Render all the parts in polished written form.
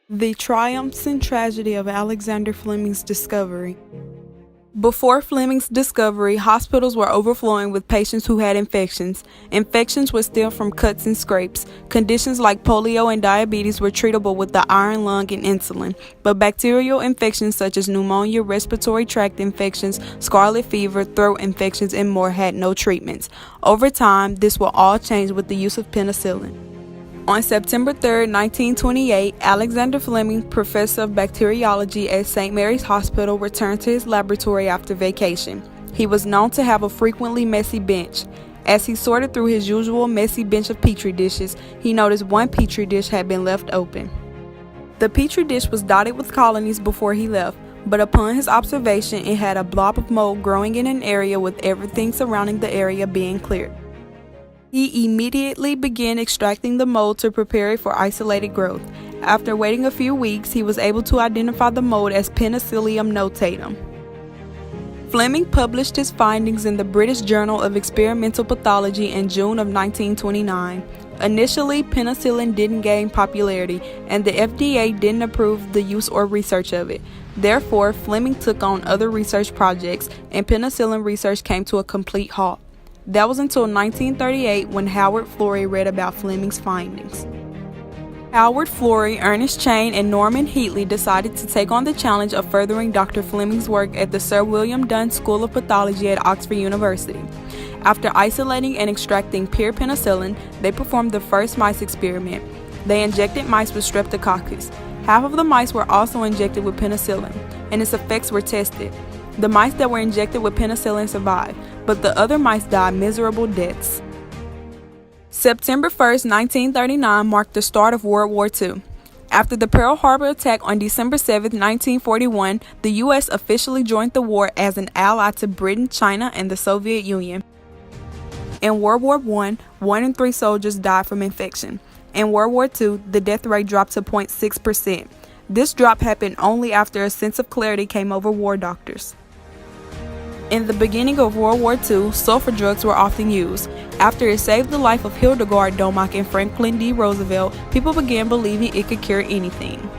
The triumphs and tragedy of Alexander Fleming's discovery. Before Fleming's discovery, hospitals were overflowing with patients who had infections. Infections were still from cuts and scrapes. Conditions like polio and diabetes were treatable with the iron lung and insulin. But bacterial infections such as pneumonia, respiratory tract infections, scarlet fever, throat infections, and more had no treatments. Over time, this will all change with the use of penicillin. On September 3, 1928, Alexander Fleming, professor of bacteriology at St. Mary's Hospital, returned to his laboratory after vacation. He was known to have a frequently messy bench. As he sorted through his usual messy bench of petri dishes, he noticed one petri dish had been left open. The petri dish was dotted with colonies before he left, but upon his observation, it had a blob of mold growing in an area with everything surrounding the area being cleared. He immediately began extracting the mold to prepare it for isolated growth. After waiting a few weeks, he was able to identify the mold as Penicillium notatum. Fleming published his findings in the British Journal of Experimental Pathology in June of 1929. Initially, penicillin didn't gain popularity, and the FDA didn't approve the use or research of it. Therefore, Fleming took on other research projects, and penicillin research came to a complete halt. That was until 1938 when Howard Florey read about Fleming's findings. Howard Florey, Ernest Chain, and Norman Heatley decided to take on the challenge of furthering Dr. Fleming's work at the Sir William Dunn School of Pathology at Oxford University. After isolating and extracting pure penicillin, they performed the first mice experiment. They injected mice with streptococcus. Half of the mice were also injected with penicillin, and its effects were tested. The mice that were injected with penicillin survived, but the other mice died miserable deaths. September 1, 1939 marked the start of World War II. After the Pearl Harbor attack on December 7, 1941, the U.S. officially joined the war as an ally to Britain, China, and the Soviet Union. In World War I, 1 in 3 soldiers died from infection. In World War II, the death rate dropped to 0.6%. This drop happened only after a sense of clarity came over war doctors. In the beginning of World War II, sulfur drugs were often used. After it saved the life of Hildegard Domach and Franklin D. Roosevelt, people began believing it could cure anything.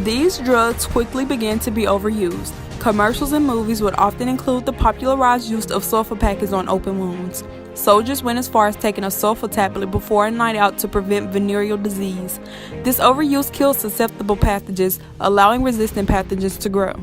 These drugs quickly began to be overused. Commercials and movies would often include the popularized use of sulfur packets on open wounds. Soldiers went as far as taking a sulfur tablet before a night out to prevent venereal disease. This overuse kills susceptible pathogens, allowing resistant pathogens to grow.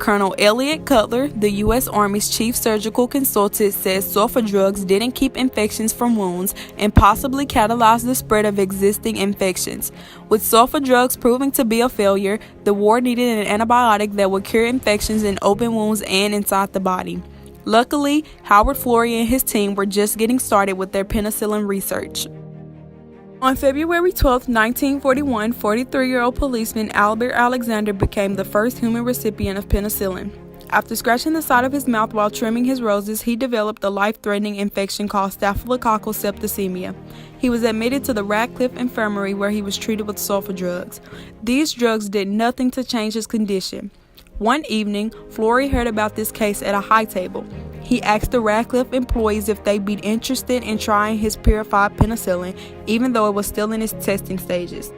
Colonel Elliot Cutler, the U.S. Army's chief surgical consultant, says sulfur drugs didn't keep infections from wounds and possibly catalyzed the spread of existing infections. With sulfur drugs proving to be a failure, the war needed an antibiotic that would cure infections in open wounds and inside the body. Luckily, Howard Florey and his team were just getting started with their penicillin research. On February 12, 1941, 43-year-old policeman Albert Alexander became the first human recipient of penicillin. After scratching the side of his mouth while trimming his roses, he developed a life-threatening infection called staphylococcal septicemia. He was admitted to the Radcliffe Infirmary where he was treated with sulfur drugs. These drugs did nothing to change his condition. One evening, Florey heard about this case at a high table. He asked the Radcliffe employees if they'd be interested in trying his purified penicillin, even though it was still in its testing stages.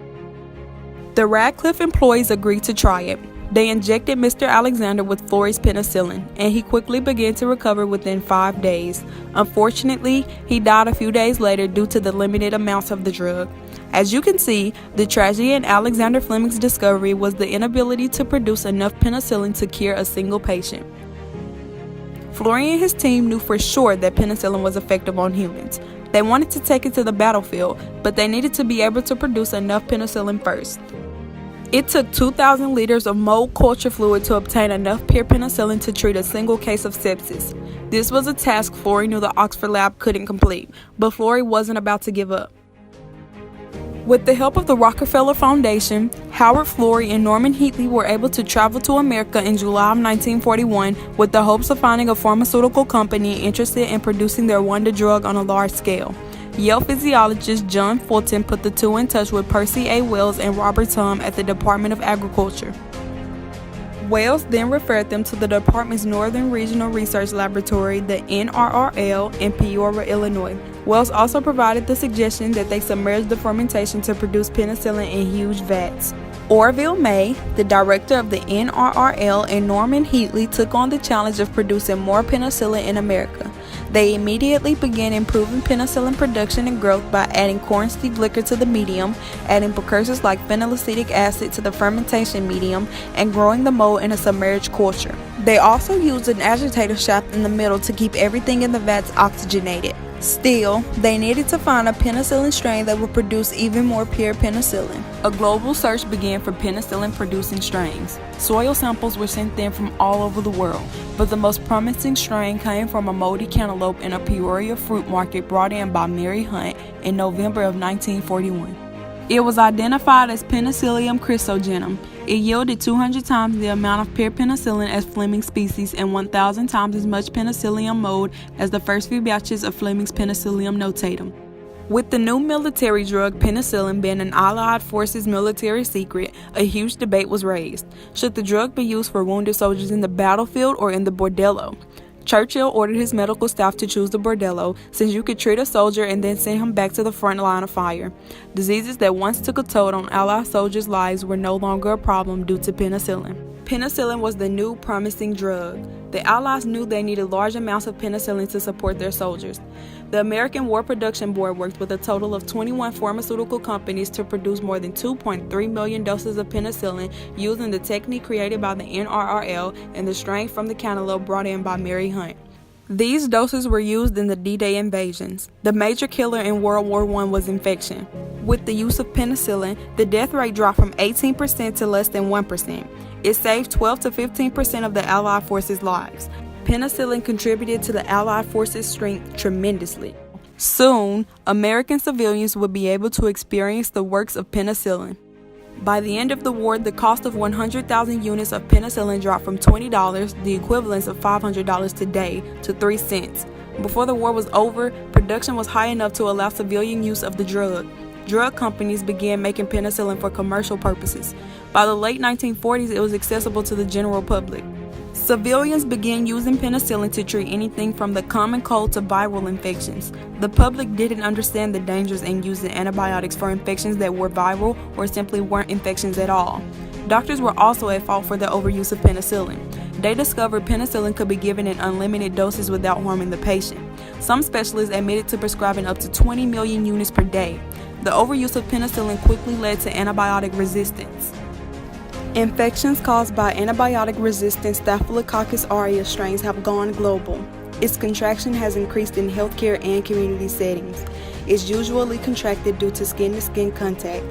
The Radcliffe employees agreed to try it. They injected Mr. Alexander with Florey's penicillin, and he quickly began to recover within 5 days. Unfortunately, he died a few days later due to the limited amounts of the drug. As you can see, the tragedy in Alexander Fleming's discovery was the inability to produce enough penicillin to cure a single patient. Florey and his team knew for sure that penicillin was effective on humans. They wanted to take it to the battlefield, but they needed to be able to produce enough penicillin first. It took 2,000 liters of mold culture fluid to obtain enough pure penicillin to treat a single case of sepsis. This was a task Florey knew the Oxford lab couldn't complete, but Florey wasn't about to give up. With the help of the Rockefeller Foundation, Howard Florey and Norman Heatley were able to travel to America in July of 1941 with the hopes of finding a pharmaceutical company interested in producing their wonder drug on a large scale. Yale physiologist John Fulton put the two in touch with Percy A. Wells and Robert Tumb at the Department of Agriculture. Wales then referred them to the department's Northern Regional Research Laboratory, the NRRL, in Peoria, Illinois. Wales also provided the suggestion that they submerge the fermentation to produce penicillin in huge vats. Orville May, the director of the NRRL, and Norman Heatley took on the challenge of producing more penicillin in America. They immediately began improving penicillin production and growth by adding corn seed liquor to the medium, adding precursors like phenylacetic acid to the fermentation medium, and growing the mold in a submerged culture. They also used an agitator shaft in the middle to keep everything in the vats oxygenated. Still, they needed to find a penicillin strain that would produce even more pure penicillin. A global search began for penicillin-producing strains. Soil samples were sent in from all over the world, but the most promising strain came from a moldy cantaloupe in a Peoria fruit market brought in by Mary Hunt in November of 1941. It was identified as Penicillium chrysogenum. It yielded 200 times the amount of pure penicillin as Fleming's species and 1,000 times as much penicillium mold as the first few batches of Fleming's Penicillium notatum. With the new military drug penicillin being an Allied forces military secret, a huge debate was raised. Should the drug be used for wounded soldiers in the battlefield or in the bordello? Churchill ordered his medical staff to choose the bordello, since you could treat a soldier and then send him back to the front line of fire. Diseases that once took a toll on Allied soldiers' lives were no longer a problem due to penicillin. Penicillin was the new promising drug. The Allies knew they needed large amounts of penicillin to support their soldiers. The American War Production Board worked with a total of 21 pharmaceutical companies to produce more than 2.3 million doses of penicillin using the technique created by the NRRL and the strain from the cantaloupe brought in by Mary Hunt. These doses were used in the D-Day invasions. The major killer in World War I was infection. With the use of penicillin, the death rate dropped from 18% to less than 1%. It saved 12 to 15% of the Allied forces' lives. Penicillin contributed to the Allied forces' strength tremendously. Soon, American civilians would be able to experience the works of penicillin. By the end of the war, the cost of 100,000 units of penicillin dropped from $20, the equivalent of $500 today, to 3 cents. Before the war was over, production was high enough to allow civilian use of the drug. Drug companies began making penicillin for commercial purposes. By the late 1940s, it was accessible to the general public. Civilians began using penicillin to treat anything from the common cold to viral infections. The public didn't understand the dangers in using antibiotics for infections that were viral or simply weren't infections at all. Doctors were also at fault for the overuse of penicillin. They discovered penicillin could be given in unlimited doses without harming the patient. Some specialists admitted to prescribing up to 20 million units per day. The overuse of penicillin quickly led to antibiotic resistance. Infections caused by antibiotic-resistant Staphylococcus aureus strains have gone global. Its contraction has increased in healthcare and community settings. It's usually contracted due to skin-to-skin contact,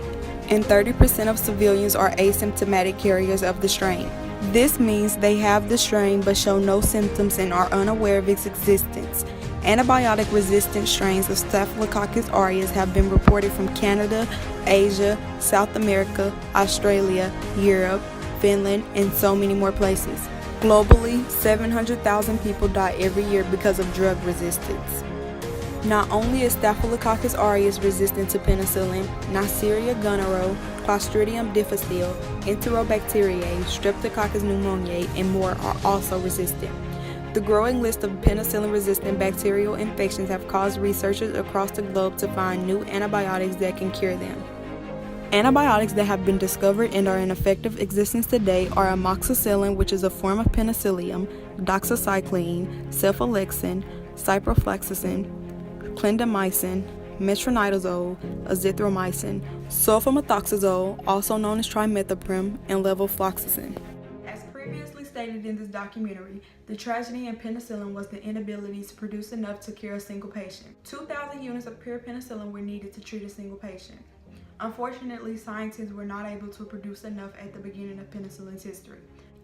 and 30% of civilians are asymptomatic carriers of the strain. This means they have the strain but show no symptoms and are unaware of its existence. Antibiotic-resistant strains of Staphylococcus aureus have been reported from Canada, Asia, South America, Australia, Europe, Finland, and so many more places. Globally, 700,000 people die every year because of drug resistance. Not only is Staphylococcus aureus resistant to penicillin, Neisseria gonorrhoeae, Clostridium difficile, Enterobacteriae, Streptococcus pneumoniae, and more are also resistant. The growing list of penicillin-resistant bacterial infections have caused researchers across the globe to find new antibiotics that can cure them. Antibiotics that have been discovered and are in effective existence today are amoxicillin, which is a form of penicillium, doxycycline, cephalexin, ciprofloxacin, clindamycin, metronidazole, azithromycin, sulfamethoxazole, also known as trimethoprim, and levofloxacin. As previously stated in this documentary, the tragedy in penicillin was the inability to produce enough to cure a single patient. 2,000 units of pure penicillin were needed to treat a single patient. Unfortunately, scientists were not able to produce enough at the beginning of penicillin's history.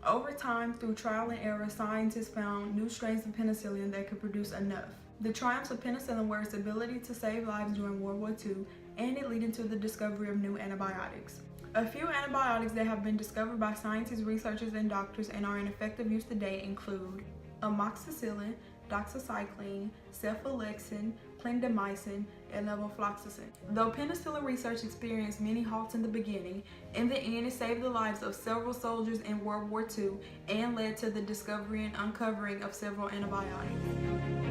Over time, through trial and error, scientists found new strains of penicillin that could produce enough. The triumphs of penicillin were its ability to save lives during World War II, and it led to the discovery of new antibiotics. A few antibiotics that have been discovered by scientists, researchers, and doctors and are in effective use today include amoxicillin, doxycycline, cephalexin, clindamycin, and levofloxacin. Though penicillin research experienced many halts in the beginning, in the end it saved the lives of several soldiers in World War II and led to the discovery and uncovering of several antibiotics.